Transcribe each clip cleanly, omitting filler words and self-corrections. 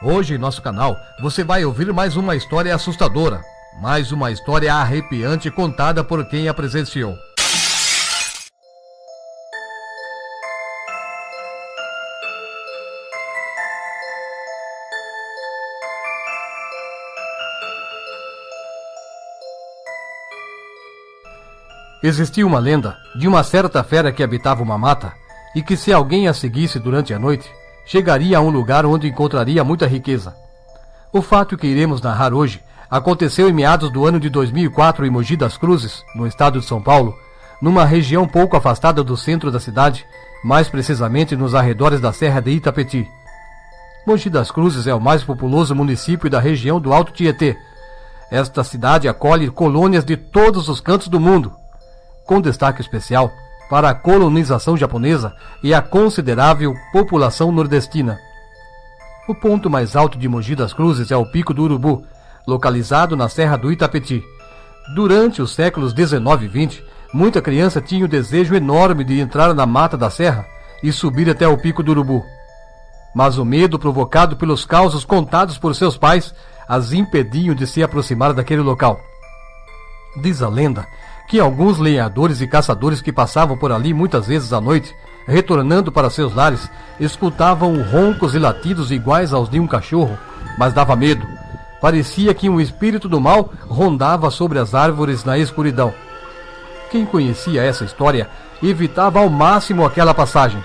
Hoje em nosso canal você vai ouvir mais uma história assustadora, mais uma história arrepiante contada por quem a presenciou. Existia uma lenda de uma certa fera que habitava uma mata e que, se alguém a seguisse durante a noite, chegaria a um lugar onde encontraria muita riqueza. O fato que iremos narrar hoje aconteceu em meados do ano de 2004 em Mogi das Cruzes, no estado de São Paulo, numa região pouco afastada do centro da cidade, mais precisamente nos arredores da Serra de Itapetí. Mogi das Cruzes é o mais populoso município da região do Alto Tietê. Esta cidade acolhe colônias de todos os cantos do mundo, com destaque especial para a colonização japonesa e a considerável população nordestina. O ponto mais alto de Mogi das Cruzes é o Pico do Urubu, localizado na Serra do Itapetí. Durante os séculos 19 e 20, muita criança tinha o desejo enorme de entrar na mata da serra e subir até o Pico do Urubu. Mas o medo provocado pelos causos contados por seus pais as impediam de se aproximar daquele local. Diz a lenda que alguns lenhadores e caçadores que passavam por ali muitas vezes à noite, retornando para seus lares, escutavam roncos e latidos iguais aos de um cachorro, mas dava medo. Parecia que um espírito do mal rondava sobre as árvores na escuridão. Quem conhecia essa história evitava ao máximo aquela passagem.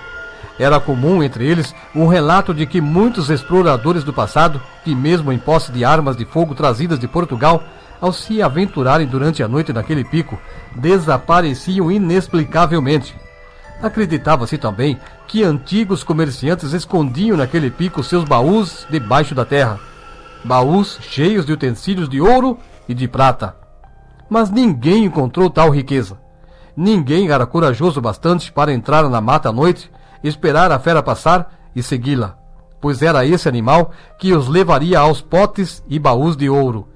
Era comum entre eles um relato de que muitos exploradores do passado, que mesmo em posse de armas de fogo trazidas de Portugal, ao se aventurarem durante a noite naquele pico, desapareciam inexplicavelmente. Acreditava-se também que antigos comerciantes escondiam naquele pico seus baús debaixo da terra. Baús cheios de utensílios de ouro e de prata. Mas ninguém encontrou tal riqueza. Ninguém era corajoso bastante para entrar na mata à noite, esperar a fera passar e segui-la, pois era esse animal que os levaria aos potes e baús de ouro.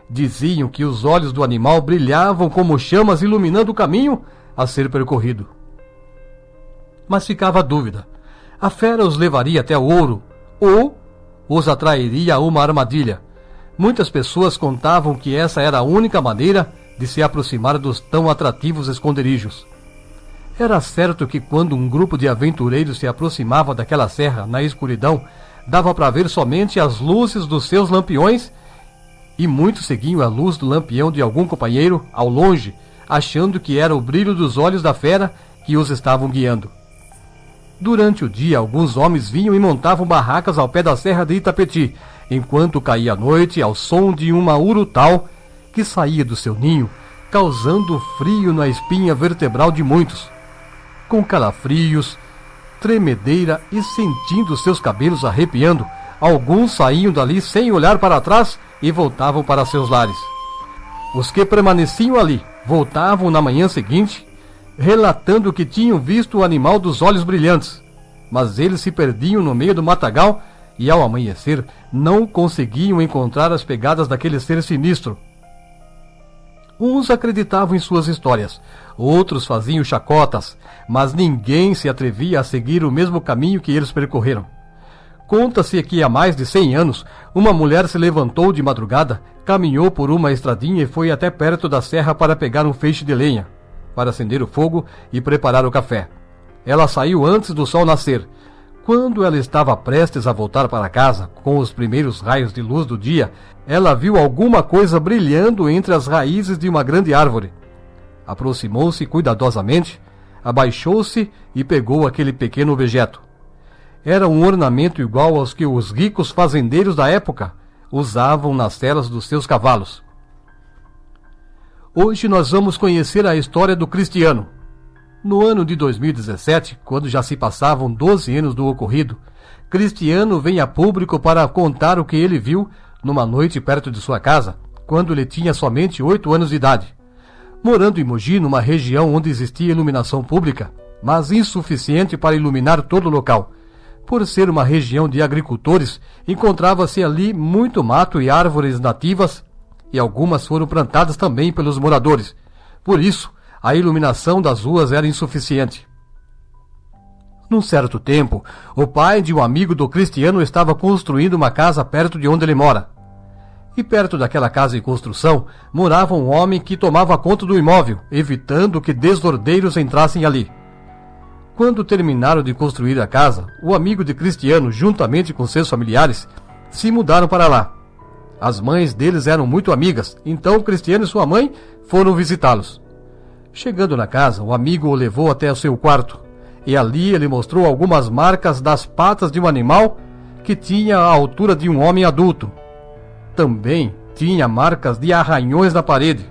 Diziam que os olhos do animal brilhavam como chamas iluminando o caminho a ser percorrido. Mas ficava a dúvida: a fera os levaria até o ouro ou os atrairia a uma armadilha? Muitas pessoas contavam que essa era a única maneira de se aproximar dos tão atrativos esconderijos. Era certo que quando um grupo de aventureiros se aproximava daquela serra na escuridão, dava para ver somente as luzes dos seus lampiões, e muitos seguiam a luz do lampião de algum companheiro ao longe, achando que era o brilho dos olhos da fera que os estavam guiando. Durante o dia, alguns homens vinham e montavam barracas ao pé da Serra de Itapetí, enquanto caía a noite ao som de uma urutau que saía do seu ninho, causando frio na espinha vertebral de muitos. Com calafrios, tremedeira e sentindo seus cabelos arrepiando, alguns saíam dali sem olhar para trás e voltavam para seus lares. Os que permaneciam ali voltavam na manhã seguinte, relatando que tinham visto o animal dos olhos brilhantes, mas eles se perdiam no meio do matagal e, ao amanhecer, não conseguiam encontrar as pegadas daquele ser sinistro. Uns acreditavam em suas histórias, outros faziam chacotas, mas ninguém se atrevia a seguir o mesmo caminho que eles percorreram. Conta-se que há mais de 100 anos, uma mulher se levantou de madrugada, caminhou por uma estradinha e foi até perto da serra para pegar um feixe de lenha, para acender o fogo e preparar o café. Ela saiu antes do sol nascer. Quando ela estava prestes a voltar para casa, com os primeiros raios de luz do dia, ela viu alguma coisa brilhando entre as raízes de uma grande árvore. Aproximou-se cuidadosamente, abaixou-se e pegou aquele pequeno objeto. Era um ornamento igual aos que os ricos fazendeiros da época usavam nas selas dos seus cavalos. Hoje nós vamos conhecer a história do Cristiano. No ano de 2017, quando já se passavam 12 anos do ocorrido, Cristiano vem a público para contar o que ele viu numa noite perto de sua casa, quando ele tinha somente 8 anos de idade. Morando em Mogi, numa região onde existia iluminação pública, mas insuficiente para iluminar todo o local. Por ser uma região de agricultores, encontrava-se ali muito mato e árvores nativas, e algumas foram plantadas também pelos moradores. Por isso, a iluminação das ruas era insuficiente. Num certo tempo, o pai de um amigo do Cristiano estava construindo uma casa perto de onde ele mora. E perto daquela casa em construção, morava um homem que tomava conta do imóvel, evitando que desordeiros entrassem ali. Quando terminaram de construir a casa, o amigo de Cristiano, juntamente com seus familiares, se mudaram para lá. As mães deles eram muito amigas, então Cristiano e sua mãe foram visitá-los. Chegando na casa, o amigo o levou até o seu quarto, e ali ele mostrou algumas marcas das patas de um animal que tinha a altura de um homem adulto. Também tinha marcas de arranhões na parede.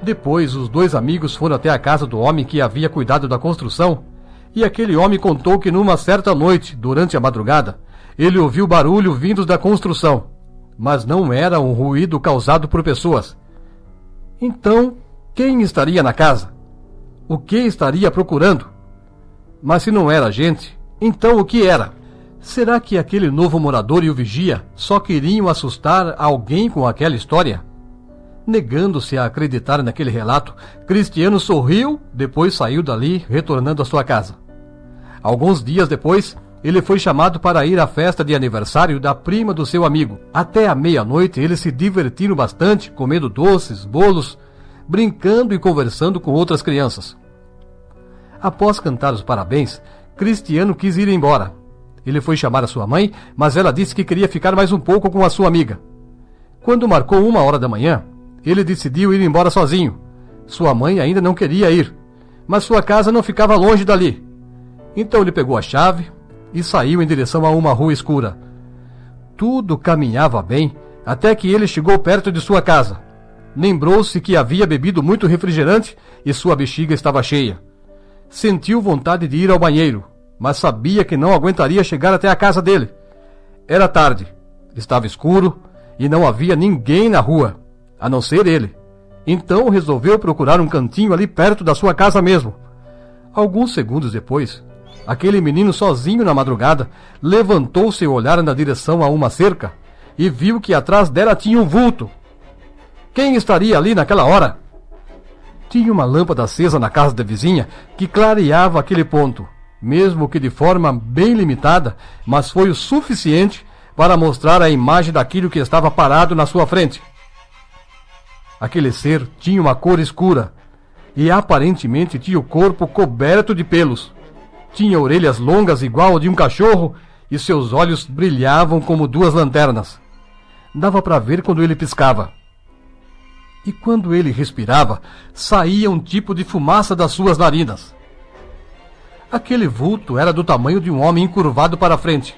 Depois, os dois amigos foram até a casa do homem que havia cuidado da construção, e aquele homem contou que numa certa noite, durante a madrugada, ele ouviu barulho vindos da construção, mas não era um ruído causado por pessoas. Então, quem estaria na casa? O que estaria procurando? Mas se não era gente, então o que era? Será que aquele novo morador e o vigia só queriam assustar alguém com aquela história? Negando-se a acreditar naquele relato, Cristiano sorriu, depois saiu dali, retornando à sua casa. Alguns dias depois, ele foi chamado para ir à festa de aniversário da prima do seu amigo. Até a meia-noite eles se divertiram bastante, comendo doces, bolos, brincando e conversando com outras crianças. Após cantar os parabéns, Cristiano quis ir embora. Ele foi chamar a sua mãe, mas ela disse que queria ficar mais um pouco com a sua amiga. Quando marcou 1h da manhã, ele decidiu ir embora sozinho. Sua mãe ainda não queria ir, mas sua casa não ficava longe dali. Então ele pegou a chave e saiu em direção a uma rua escura. Tudo caminhava bem até que ele chegou perto de sua casa. Lembrou-se que havia bebido muito refrigerante e sua bexiga estava cheia. Sentiu vontade de ir ao banheiro, mas sabia que não aguentaria chegar até a casa dele. Era tarde, estava escuro e não havia ninguém na rua, a não ser ele. Então resolveu procurar um cantinho ali perto da sua casa mesmo. Alguns segundos depois, aquele menino sozinho na madrugada levantou seu olhar na direção a uma cerca e viu que atrás dela tinha um vulto. Quem estaria ali naquela hora? Tinha uma lâmpada acesa na casa da vizinha que clareava aquele ponto, mesmo que de forma bem limitada, mas foi o suficiente para mostrar a imagem daquilo que estava parado na sua frente. Aquele ser tinha uma cor escura e aparentemente tinha o corpo coberto de pelos. Tinha orelhas longas igual ao de um cachorro e seus olhos brilhavam como duas lanternas. Dava para ver quando ele piscava. E quando ele respirava, saía um tipo de fumaça das suas narinas. Aquele vulto era do tamanho de um homem encurvado para a frente.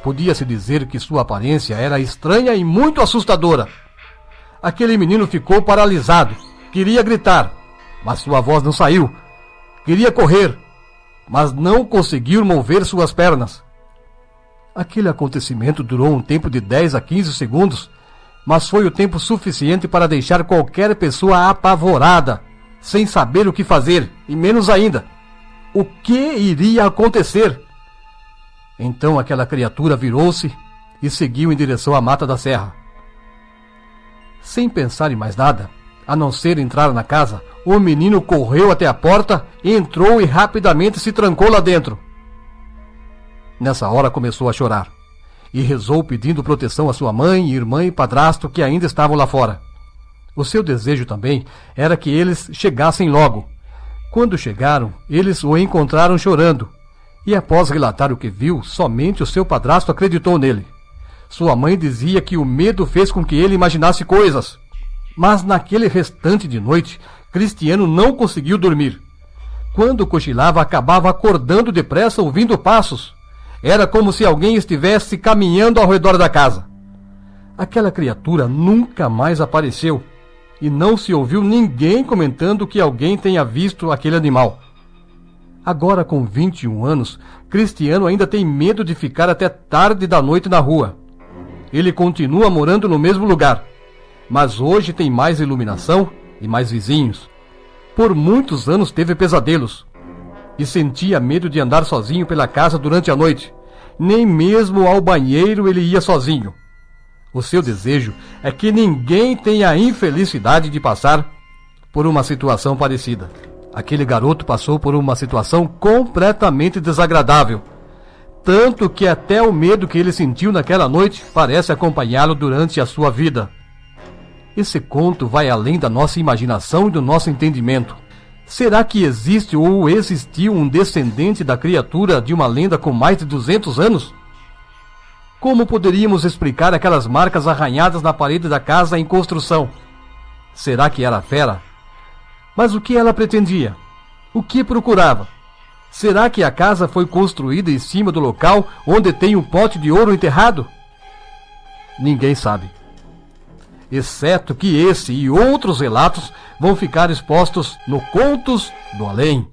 Podia-se dizer que sua aparência era estranha e muito assustadora. Aquele menino ficou paralisado. Queria gritar, mas sua voz não saiu. Queria correr, mas não conseguiu mover suas pernas. Aquele acontecimento durou um tempo de 10 a 15 segundos, mas foi o tempo suficiente para deixar qualquer pessoa apavorada, sem saber o que fazer, e menos ainda, o que iria acontecer. Então aquela criatura virou-se e seguiu em direção à mata da serra. Sem pensar em mais nada, a não ser entrar na casa, o menino correu até a porta, entrou e rapidamente se trancou lá dentro. Nessa hora começou a chorar e rezou pedindo proteção à sua mãe, irmã e padrasto que ainda estavam lá fora. O seu desejo também era que eles chegassem logo. Quando chegaram, eles o encontraram chorando, e após relatar o que viu, somente o seu padrasto acreditou nele. Sua mãe dizia que o medo fez com que ele imaginasse coisas. Mas naquele restante de noite, Cristiano não conseguiu dormir. Quando cochilava, acabava acordando depressa ouvindo passos. Era como se alguém estivesse caminhando ao redor da casa. Aquela criatura nunca mais apareceu, e não se ouviu ninguém comentando que alguém tenha visto aquele animal. Agora, com 21 anos, Cristiano ainda tem medo de ficar até tarde da noite na rua. Ele continua morando no mesmo lugar, mas hoje tem mais iluminação e mais vizinhos. Por muitos anos teve pesadelos e sentia medo de andar sozinho pela casa durante a noite. Nem mesmo ao banheiro ele ia sozinho. O seu desejo é que ninguém tenha a infelicidade de passar por uma situação parecida. Aquele garoto passou por uma situação completamente desagradável, tanto que até o medo que ele sentiu naquela noite parece acompanhá-lo durante a sua vida. Esse conto vai além da nossa imaginação e do nosso entendimento. Será que existe ou existiu um descendente da criatura de uma lenda com mais de 200 anos? Como poderíamos explicar aquelas marcas arranhadas na parede da casa em construção? Será que era fera? Mas o que ela pretendia? O que procurava? Será que a casa foi construída em cima do local onde tem um pote de ouro enterrado? Ninguém sabe. Exceto que esse e outros relatos vão ficar expostos no Contos do Além.